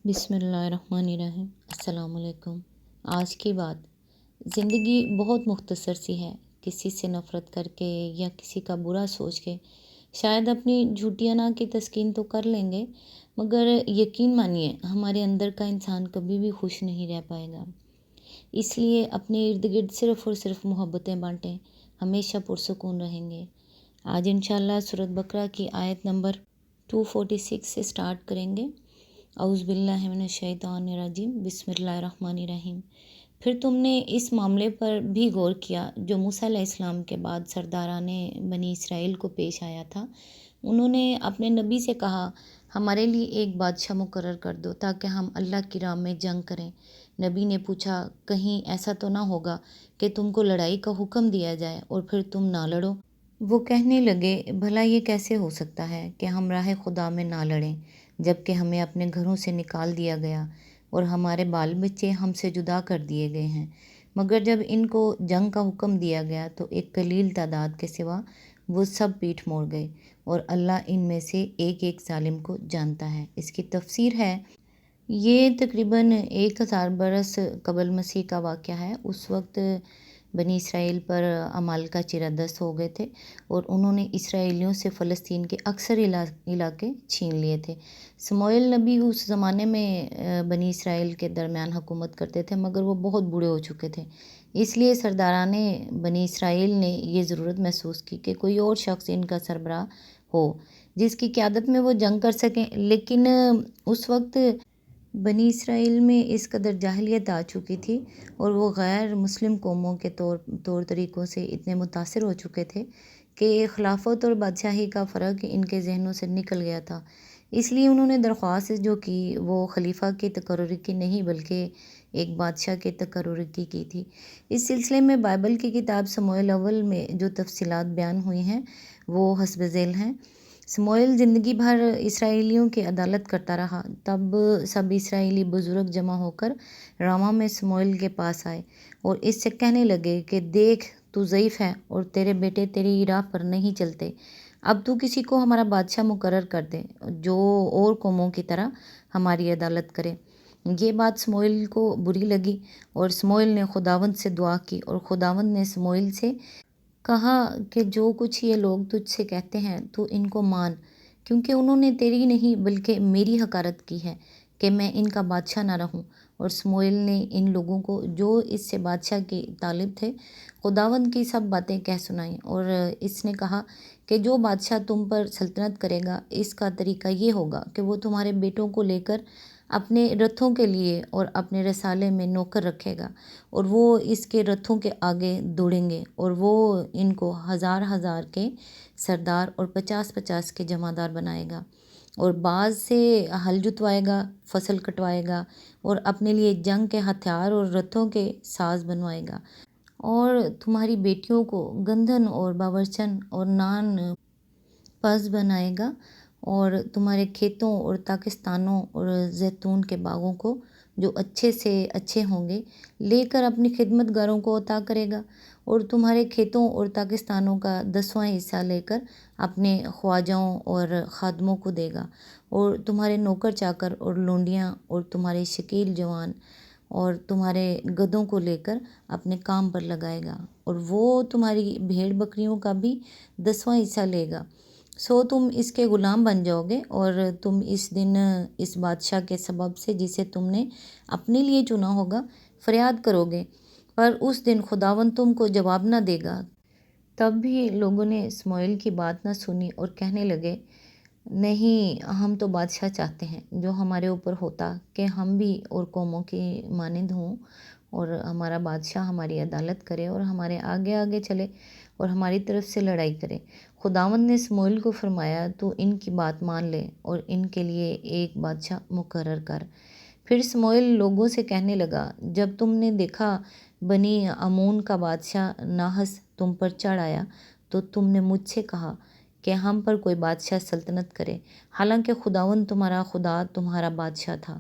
بسم اللہ الرحمن الرحیم۔ السلام علیکم۔ آج کی بات، زندگی بہت مختصر سی ہے۔ کسی سے نفرت کر کے یا کسی کا برا سوچ کے شاید اپنی جھوٹی انا کی تسکین تو کر لیں گے، مگر یقین مانیے ہمارے اندر کا انسان کبھی بھی خوش نہیں رہ پائے گا۔ اس لیے اپنے ارد گرد صرف اور صرف محبتیں بانٹیں، ہمیشہ پرسکون رہیں گے۔ آج انشاءاللہ سورۃ بقرہ کی آیت نمبر 246 سے سٹارٹ کریں گے۔ اعوذ باللہ من الشیطان الرجیم، بسم اللہ الرحمن الرحیم۔ پھر تم نے اس معاملے پر بھی غور کیا جو موسیٰ علیہ السلام کے بعد سرداران بنی اسرائیل کو پیش آیا تھا۔ انہوں نے اپنے نبی سے کہا، ہمارے لیے ایک بادشاہ مقرر کر دو تاکہ ہم اللہ کی راہ میں جنگ کریں۔ نبی نے پوچھا، کہیں ایسا تو نہ ہوگا کہ تم کو لڑائی کا حکم دیا جائے اور پھر تم نہ لڑو؟ وہ کہنے لگے، بھلا یہ کیسے ہو سکتا ہے کہ ہم راہ خدا میں نہ لڑیں، جبکہ ہمیں اپنے گھروں سے نکال دیا گیا اور ہمارے بال بچے ہم سے جدا کر دیے گئے ہیں۔ مگر جب ان کو جنگ کا حکم دیا گیا تو ایک قلیل تعداد کے سوا وہ سب پیٹھ موڑ گئے، اور اللہ ان میں سے ایک ایک ظالم کو جانتا ہے۔ اس کی تفسیر ہے، یہ تقریباً 1000 برس قبل مسیح کا واقعہ ہے۔ اس وقت بنی اسرائیل پر عمالقہ چیرہ دست ہو گئے تھے اور انہوں نے اسرائیلیوں سے فلسطین کے اکثر علاقے چھین لیے تھے۔ سموئیل نبی اس زمانے میں بنی اسرائیل کے درمیان حکومت کرتے تھے، مگر وہ بہت بوڑھے ہو چکے تھے۔ اس لیے سرداران بنی اسرائیل نے یہ ضرورت محسوس کی کہ کوئی اور شخص ان کا سربراہ ہو جس کی قیادت میں وہ جنگ کر سکیں، لیکن اس وقت بنی اسرائیل میں اس قدر جاہلیت آ چکی تھی اور وہ غیر مسلم قوموں کے طور طریقوں سے اتنے متاثر ہو چکے تھے کہ خلافت اور بادشاہی کا فرق ان کے ذہنوں سے نکل گیا تھا۔ اس لیے انہوں نے درخواست جو کی وہ خلیفہ کی تقرری کی نہیں بلکہ ایک بادشاہ کے تقرری کی تھی۔ اس سلسلے میں بائبل کی کتاب سموئیل اول میں جو تفصیلات بیان ہوئی ہیں وہ حسب ذیل ہیں۔ سموئیل زندگی بھر اسرائیلیوں کی عدالت کرتا رہا۔ تب سب اسرائیلی بزرگ جمع ہو کر راما میں سموئیل کے پاس آئے اور اس سے کہنے لگے کہ دیکھ، تو ضعیف ہے اور تیرے بیٹے تیری راہ پر نہیں چلتے۔ اب تو کسی کو ہمارا بادشاہ مقرر کر دے جو اور قوموں کی طرح ہماری عدالت کرے۔ یہ بات سموئیل کو بری لگی اور سموئیل نے خداوند سے دعا کی، اور خداوند نے سموئیل سے کہا کہ جو کچھ یہ لوگ تجھ سے کہتے ہیں تو ان کو مان، کیونکہ انہوں نے تیری نہیں بلکہ میری حقارت کی ہے کہ میں ان کا بادشاہ نہ رہوں۔ اور سموئیل نے ان لوگوں کو جو اس سے بادشاہ کی طالب تھے خداوند کی سب باتیں کہہ سنائیں، اور اس نے کہا کہ جو بادشاہ تم پر سلطنت کرے گا اس کا طریقہ یہ ہوگا کہ وہ تمہارے بیٹوں کو لے کر اپنے رتھوں کے لیے اور اپنے رسالے میں نوکر رکھے گا، اور وہ اس کے رتھوں کے آگے دوڑیں گے، اور وہ ان کو 1000 کے سردار اور 50 کے جمعدار بنائے گا، اور بعض سے ہل جتوائے گا، فصل کٹوائے گا، اور اپنے لیے جنگ کے ہتھیار اور رتھوں کے ساز بنوائے گا، اور تمہاری بیٹیوں کو گندھن اور باورچن اور نان پز بنائے گا، اور تمہارے کھیتوں اور تاکستانوں اور زیتون کے باغوں کو جو اچھے سے اچھے ہوں گے لے کر اپنی خدمت گاروں کو عطا کرے گا، اور تمہارے کھیتوں اور تاکستانوں کا 10واں حصہ لے کر اپنے خواجاؤں اور خادموں کو دے گا، اور تمہارے نوکر چاکر اور لونڈیاں اور تمہارے شکیل جوان اور تمہارے گدھوں کو لے کر اپنے کام پر لگائے گا، اور وہ تمہاری بھیڑ بکریوں کا بھی 10واں حصہ لے گا۔ سو تم اس کے غلام بن جاؤ گے، اور تم اس دن اس بادشاہ کے سبب سے جسے تم نے اپنے لیے چنا ہوگا فریاد کرو گے، پر اس دن خداوند تم کو جواب نہ دے گا۔ تب بھی لوگوں نے سموئیل کی بات نہ سنی اور کہنے لگے، نہیں، ہم تو بادشاہ چاہتے ہیں جو ہمارے اوپر ہوتا کہ ہم بھی اور قوموں کی مانند ہوں، اور ہمارا بادشاہ ہماری عدالت کرے اور ہمارے آگے آگے چلے اور ہماری طرف سے لڑائی کرے۔ خداوند نے سموئیل کو فرمایا، تو ان کی بات مان لے اور ان کے لیے ایک بادشاہ مقرر کر۔ پھر سموئیل لوگوں سے کہنے لگا، جب تم نے دیکھا بنی عمون کا بادشاہ ناحس تم پر چڑھ آیا تو تم نے مجھ سے کہا کہ ہم پر کوئی بادشاہ سلطنت کرے، حالانکہ خداوند تمہارا خدا تمہارا بادشاہ تھا۔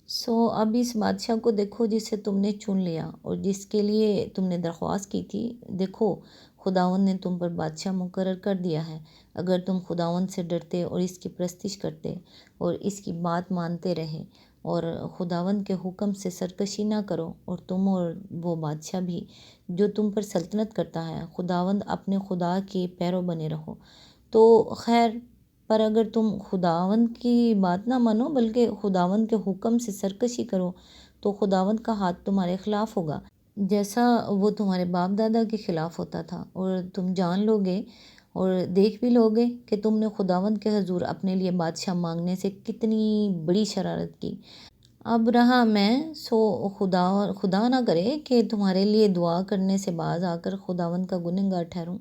سو اب اس بادشاہ کو دیکھو جسے تم نے چن لیا اور جس کے لیے تم نے درخواست کی تھی، دیکھو خداوند نے تم پر بادشاہ مقرر کر دیا ہے۔ اگر تم خداوند سے ڈرتے اور اس کی پرستش کرتے اور اس کی بات مانتے رہے اور خداوند کے حکم سے سرکشی نہ کرو، اور تم اور وہ بادشاہ بھی جو تم پر سلطنت کرتا ہے خداوند اپنے خدا کے پیرو بنے رہو۔ تو خیر، پر اگر تم خداوند کی بات نہ مانو بلکہ خداوند کے حکم سے سرکشی کرو تو خداوند کا ہاتھ تمہارے خلاف ہوگا، جیسا وہ تمہارے باپ دادا کے خلاف ہوتا تھا، اور تم جان لوگے اور دیکھ بھی لوگے کہ تم نے خداوند کے حضور اپنے لیے بادشاہ مانگنے سے کتنی بڑی شرارت کی۔ اب رہا میں، سو خدا نہ کرے کہ تمہارے لیے دعا کرنے سے باز آ کر خداوند کا گنہگار ٹھہروں،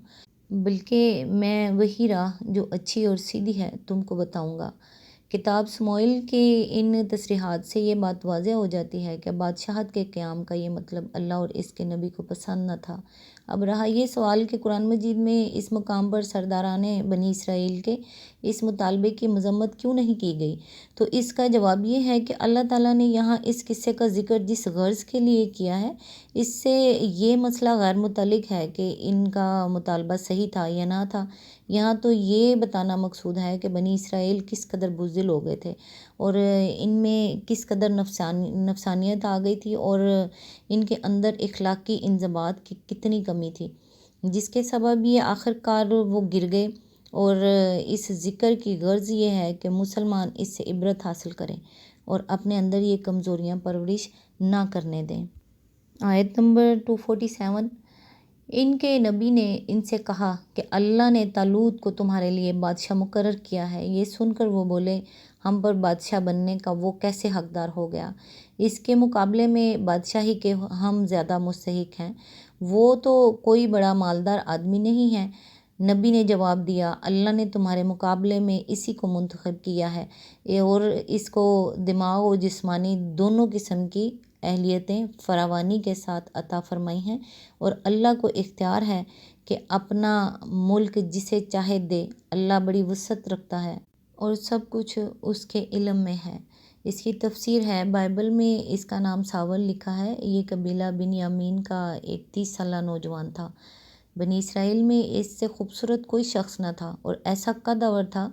بلکہ میں وہی راہ جو اچھی اور سیدھی ہے تم کو بتاؤں گا۔ کتاب سموئیل کے ان تصریحات سے یہ بات واضح ہو جاتی ہے کہ بادشاہت کے قیام کا یہ مطلب اللہ اور اس کے نبی کو پسند نہ تھا۔ اب رہا یہ سوال کہ قرآن مجید میں اس مقام پر سرداران بنی اسرائیل کے اس مطالبے کی مذمت کیوں نہیں کی گئی، تو اس کا جواب یہ ہے کہ اللہ تعالیٰ نے یہاں اس قصے کا ذکر جس غرض کے لیے کیا ہے، اس سے یہ مسئلہ غیر متعلق ہے کہ ان کا مطالبہ صحیح تھا یا نہ تھا۔ یہاں تو یہ بتانا مقصود ہے کہ بنی اسرائیل کس قدر بزدل ہو گئے تھے، اور ان میں کس قدر نفسانیت آ گئی تھی، اور ان کے اندر اخلاقی انضباط کی کتنی کمی تھی، جس کے سبب یہ آخر کار وہ گر گئے۔ اور اس ذکر کی غرض یہ ہے کہ مسلمان اس سے عبرت حاصل کریں اور اپنے اندر یہ کمزوریاں پرورش نہ کرنے دیں۔ آیت نمبر 247، ان کے نبی نے ان سے کہا کہ اللہ نے طالوت کو تمہارے لیے بادشاہ مقرر کیا ہے۔ یہ سن کر وہ بولے، ہم پر بادشاہ بننے کا وہ کیسے حقدار ہو گیا؟ اس کے مقابلے میں بادشاہی کے ہم زیادہ مستحق ہیں، وہ تو کوئی بڑا مالدار آدمی نہیں ہے۔ نبی نے جواب دیا، اللہ نے تمہارے مقابلے میں اسی کو منتخب کیا ہے، اور اس کو دماغ و جسمانی دونوں قسم کی اہلیتیں فراوانی کے ساتھ عطا فرمائی ہیں، اور اللہ کو اختیار ہے کہ اپنا ملک جسے چاہے دے۔ اللہ بڑی وسعت رکھتا ہے اور سب کچھ اس کے علم میں ہے۔ اس کی تفسیر ہے، بائبل میں اس کا نام ساول لکھا ہے۔ یہ قبیلہ بنیامین کا ایک 30 سالہ نوجوان تھا۔ بنی اسرائیل میں اس سے خوبصورت کوئی شخص نہ تھا، اور ایسا قدور تھا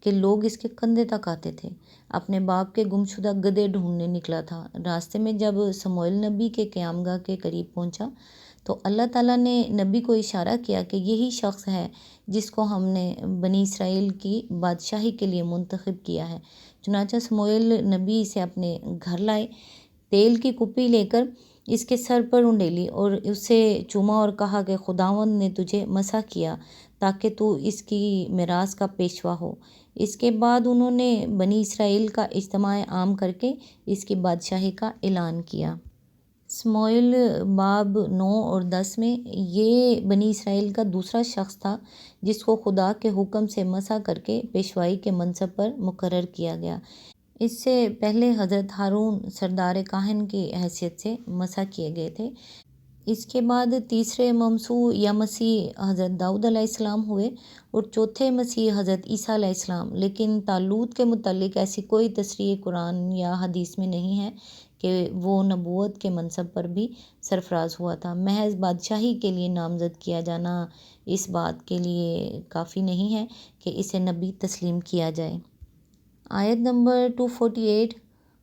کہ لوگ اس کے کندھے تک آتے تھے۔ اپنے باپ کے گمشدہ گدھے ڈھونڈنے نکلا تھا۔ راستے میں جب سموئیل نبی کے قیامگاہ کے قریب پہنچا تو اللہ تعالیٰ نے نبی کو اشارہ کیا کہ یہی شخص ہے جس کو ہم نے بنی اسرائیل کی بادشاہی کے لیے منتخب کیا ہے۔ چنانچہ سموئیل نبی اسے اپنے گھر لائے، تیل کی کپی لے کر اس کے سر پر انڈیلی اور اسے چوما اور کہا کہ خداوند نے تجھے مسح کیا تاکہ تو اس کی میراث کا پیشوا ہو۔ اس کے بعد انہوں نے بنی اسرائیل کا اجتماع عام کر کے اس کی بادشاہی کا اعلان کیا۔ سموئیل باب 9 اور 10 میں یہ بنی اسرائیل کا دوسرا شخص تھا جس کو خدا کے حکم سے مسح کر کے پیشوائی کے منصب پر مقرر کیا گیا۔ اس سے پہلے حضرت ہارون سردار کاہن کی حیثیت سے مسح کیے گئے تھے۔ اس کے بعد تیسرے ممسوح یا مسیح حضرت داؤد علیہ السلام ہوئے، اور چوتھے مسیح حضرت عیسیٰ علیہ السلام۔ لیکن طالوت کے متعلق ایسی کوئی تصریح قرآن یا حدیث میں نہیں ہے کہ وہ نبوت کے منصب پر بھی سرفراز ہوا تھا۔ محض بادشاہی کے لیے نامزد کیا جانا اس بات کے لیے کافی نہیں ہے کہ اسے نبی تسلیم کیا جائے۔ آیت نمبر 248،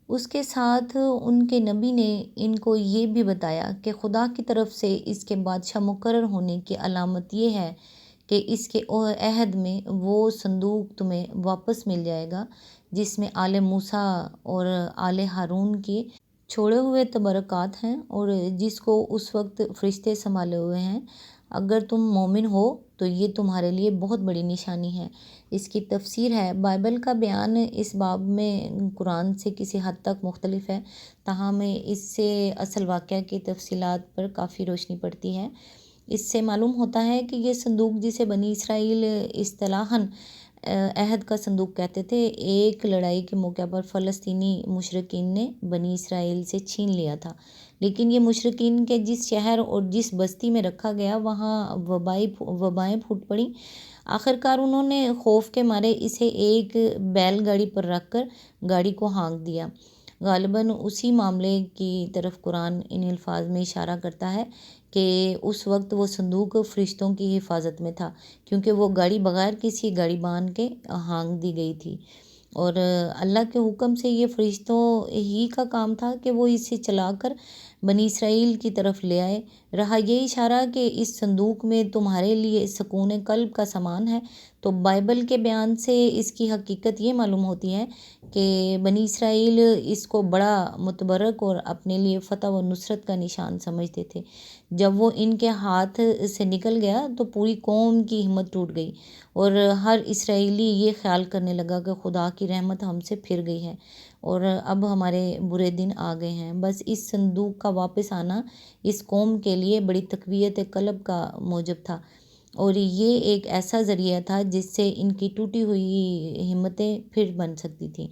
اس کے ساتھ ان کے نبی نے ان کو یہ بھی بتایا کہ خدا کی طرف سے اس کے بادشاہ مقرر ہونے کی علامت یہ ہے کہ اس کے عہد میں وہ صندوق تمہیں واپس مل جائے گا جس میں آل موسیٰ اور آل ہارون کے چھوڑے ہوئے تبرکات ہیں، اور جس کو اس وقت فرشتے سنبھالے ہوئے ہیں۔ اگر تم مومن ہو تو یہ تمہارے لیے بہت بڑی نشانی ہے۔ اس کی تفسیر ہے، بائبل کا بیان اس باب میں قرآن سے کسی حد تک مختلف ہے، تاہم اس سے اصل واقعہ کی تفصیلات پر کافی روشنی پڑتی ہے۔ اس سے معلوم ہوتا ہے کہ یہ صندوق جسے بنی اسرائیل اصطلاحاً عہد کا صندوق کہتے تھے، ایک لڑائی کے موقع پر فلسطینی مشرکین نے بنی اسرائیل سے چھین لیا تھا، لیکن یہ مشرکین کے جس شہر اور جس بستی میں رکھا گیا وہاں وبائیں پھوٹ پڑیں۔ آخرکار انہوں نے خوف کے مارے اسے ایک بیل گاڑی پر رکھ کر گاڑی کو ہانک دیا۔ غالباً اسی معاملے کی طرف قرآن ان الفاظ میں اشارہ کرتا ہے کہ اس وقت وہ صندوق فرشتوں کی حفاظت میں تھا، کیونکہ وہ گاڑی بغیر کسی گاڑی بان کے ہانک دی گئی تھی۔ اور اللہ کے حکم سے یہ فرشتوں ہی کا کام تھا کہ وہ اسے چلا کر بنی اسرائیل کی طرف لے آئے۔ رہا یہ اشارہ کہ اس صندوق میں تمہارے لیے سکون قلب کا سامان ہے، تو بائبل کے بیان سے اس کی حقیقت یہ معلوم ہوتی ہے کہ بنی اسرائیل اس کو بڑا متبرک اور اپنے لیے فتح و نصرت کا نشان سمجھتے تھے۔ جب وہ ان کے ہاتھ سے نکل گیا تو پوری قوم کی ہمت ٹوٹ گئی، اور ہر اسرائیلی یہ خیال کرنے لگا کہ خدا کی رحمت ہم سے پھر گئی ہے اور اب ہمارے برے دن آ گئے ہیں۔ بس اس صندوق کا واپس آنا اس قوم کے لیے بڑی تقویت قلب کا موجب تھا، اور یہ ایک ایسا ذریعہ تھا جس سے ان کی ٹوٹی ہوئی ہمتیں پھر بن سکتی تھیں۔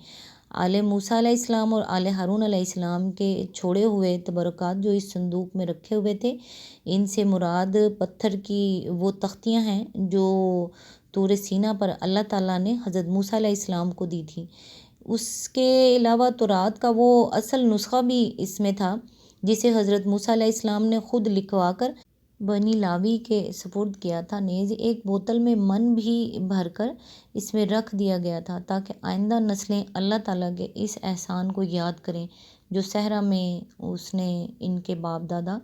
آل موسیٰ علیہ السلام اور آل ہارون علیہ السلام کے چھوڑے ہوئے تبرکات جو اس صندوق میں رکھے ہوئے تھے، ان سے مراد پتھر کی وہ تختیاں ہیں جو طور سینا پر اللہ تعالیٰ نے حضرت موسیٰ علیہ السلام کو دی تھی۔ اس کے علاوہ تورات کا وہ اصل نسخہ بھی اس میں تھا جسے حضرت موسیٰ علیہ السلام نے خود لکھوا کر بنی لاوی کے سپرد کیا تھا۔ نیز ایک بوتل میں من بھی بھر کر اس میں رکھ دیا گیا تھا تاکہ آئندہ نسلیں اللہ تعالیٰ کے اس احسان کو یاد کریں جو صحرا میں اس نے ان کے باپ دادا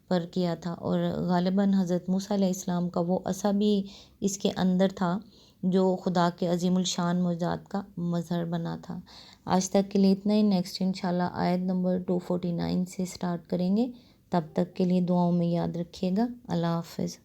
پر کیا تھا، اور غالباً حضرت موسیٰ علیہ السلام کا وہ عصا بھی اس کے اندر تھا جو خدا کے عظیم الشان معجزات کا مظہر بنا تھا۔ آج تک کے لیے اتنا ہی۔ نیکسٹ انشاءاللہ آیت نمبر 249 سے سٹارٹ کریں گے۔ تب تک کے لیے دعاؤں میں یاد رکھیے گا۔ اللہ حافظ۔